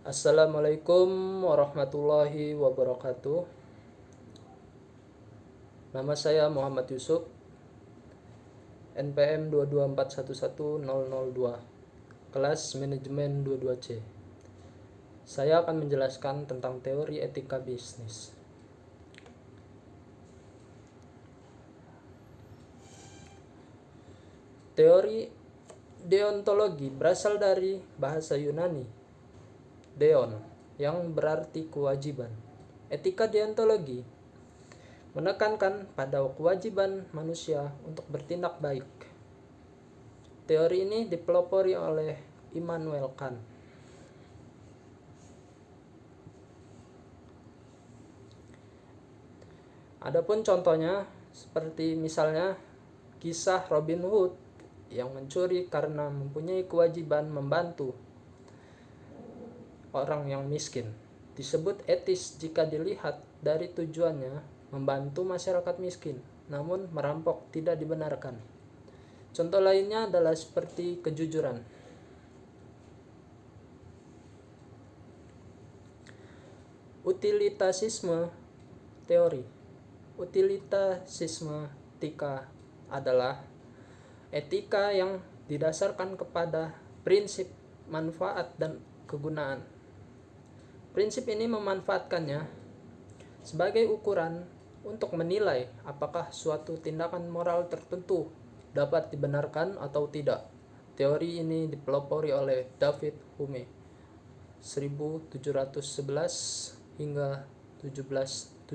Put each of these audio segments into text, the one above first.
Assalamualaikum warahmatullahi wabarakatuh. Nama saya Muhammad Yusuf, NPM 224111002, kelas manajemen 22C. Saya akan menjelaskan tentang teori etika bisnis. Teori deontologi berasal dari bahasa Yunani deon, yang berarti kewajiban. Etika deontologi menekankan pada kewajiban manusia untuk bertindak baik. Teori ini dipelopori oleh Immanuel Kant. Adapun contohnya seperti misalnya kisah Robin Hood yang mencuri karena mempunyai kewajiban membantu orang yang miskin. Disebut etis jika dilihat dari tujuannya membantu masyarakat miskin, namun merampok tidak dibenarkan. Contoh lainnya adalah seperti kejujuran. Utilitasisme teori. Utilitasisme etika adalah etika yang didasarkan kepada prinsip manfaat dan kegunaan. Prinsip ini memanfaatkannya sebagai ukuran untuk menilai apakah suatu tindakan moral tertentu dapat dibenarkan atau tidak. Teori ini dipelopori oleh David Hume 1711 hingga 1776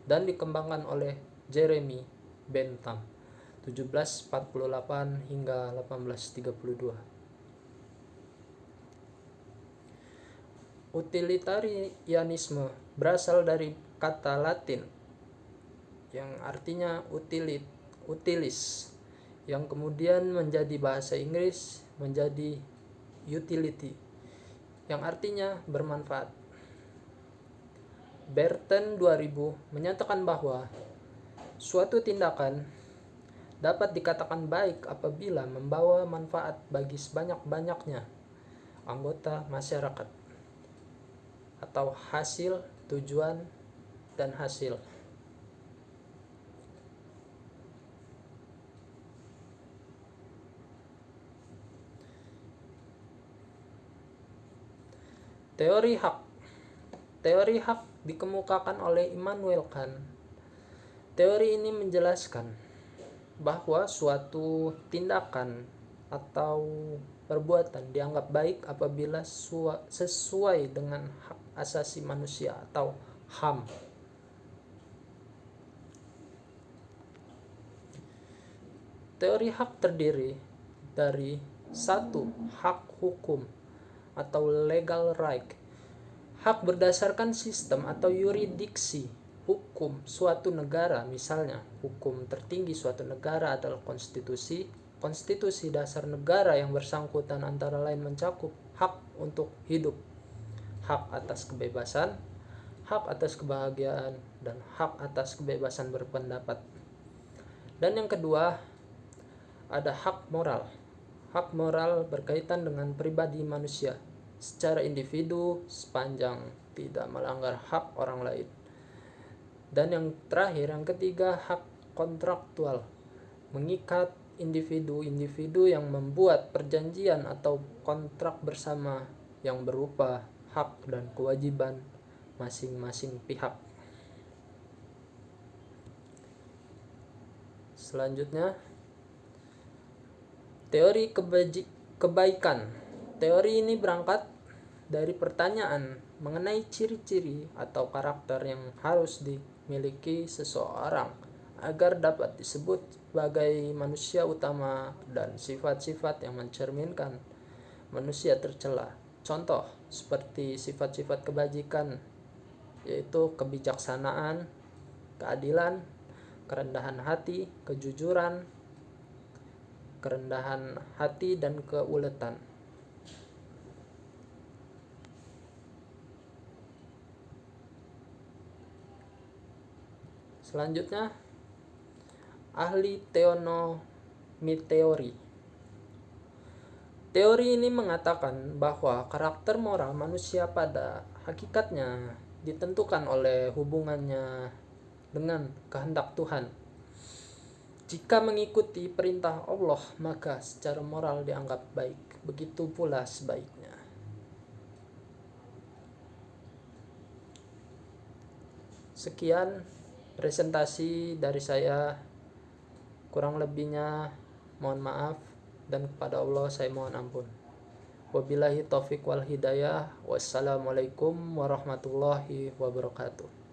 dan dikembangkan oleh Jeremy Bentham 1748 hingga 1832. Utilitarianisme berasal dari kata Latin yang artinya utilis, yang kemudian menjadi bahasa Inggris menjadi utility, yang artinya bermanfaat. Berten 2000 menyatakan bahwa suatu tindakan dapat dikatakan baik apabila membawa manfaat bagi sebanyak-banyaknya anggota masyarakat, atau hasil, tujuan, dan hasil. Teori hak. Teori hak dikemukakan oleh Immanuel Kant. Teori ini menjelaskan bahwa suatu tindakan atau perbuatan dianggap baik apabila sesuai dengan hak asasi manusia atau HAM. Teori hak terdiri dari satu, hak hukum atau legal right. Hak berdasarkan sistem atau yuridiksi hukum suatu negara. Misalnya, hukum tertinggi suatu negara adalah konstitusi. Konstitusi dasar negara yang bersangkutan antara lain mencakup hak untuk hidup, hak atas kebebasan, hak atas kebahagiaan, dan hak atas kebebasan berpendapat. Dan yang kedua, ada hak moral. Hak moral berkaitan dengan pribadi manusia secara individu sepanjang tidak melanggar hak orang lain. Dan yang terakhir, yang ketiga, hak kontraktual, mengikat individu-individu yang membuat perjanjian atau kontrak bersama yang berupa hak dan kewajiban masing-masing pihak. Selanjutnya, teori kebaikan. Teori ini berangkat dari pertanyaan mengenai ciri-ciri atau karakter yang harus dimiliki seseorang agar dapat disebut sebagai manusia utama dan sifat-sifat yang mencerminkan manusia tercela. Contoh seperti sifat-sifat kebajikan yaitu kebijaksanaan, keadilan, kerendahan hati, kejujuran, kerendahan hati, dan keuletan. Selanjutnya, ahli teonomi teori. Teori ini mengatakan bahwa karakter moral manusia pada hakikatnya ditentukan oleh hubungannya dengan kehendak Tuhan. Jika mengikuti perintah Allah, maka secara moral dianggap baik. Begitu pula sebaiknya. Sekian presentasi dari saya. Kurang lebihnya mohon maaf, dan kepada Allah saya mohon ampun. Wabillahi taufiq wal hidayah. Wassalamualaikum warahmatullahi wabarakatuh.